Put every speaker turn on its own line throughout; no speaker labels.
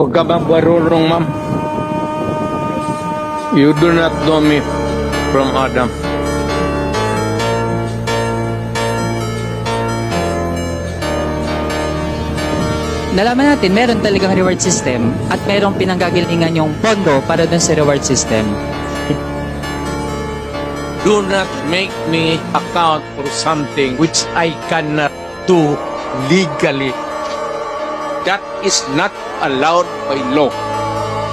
Huwag ka bang barurong, ma'am? You do not know me from Adam.
Nalaman natin, meron talagang reward system at merong pinanggagalingan yung pondo para dun sa reward system.
Do not make me account for something which I cannot do legally. That is not allowed by law.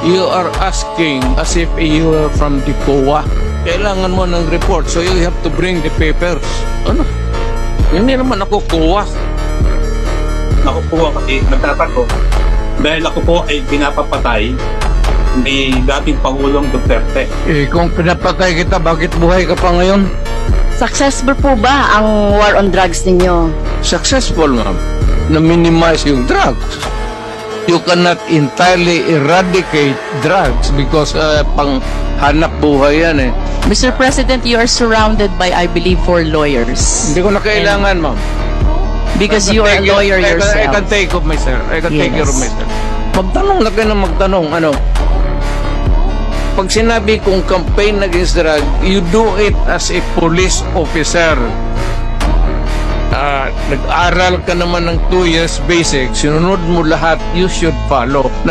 You are asking as if you are from the COA. Kailangan mo ng report, so you have to bring the papers. Ano? Hindi naman ako COA.
Ako po kasi nagtatanong dahil ako po ay pinapapatay ni dating Pangulong Duterte.
Eh, kung pinapatay kita, bakit buhay ka pa ngayon?
Successful po ba ang war on drugs ninyo?
Successful, ma'am. Na-minimize yung drugs. You cannot entirely eradicate drugs because pang hanap buhay yan eh.
Mr. President, you are surrounded by, I believe, 4 lawyers.
Hindi ko na kailangan, ma'am.
Because you are a lawyer
I can
yourself.
take of myself. I can take care of
Yes.
myself. Magtanong na kayo ng magtanong. Ano? Pag sinabi kong campaign against drug, you do it as a police officer. Nag-aral ka naman ng 2 years basic, sinunod mo lahat, you should follow.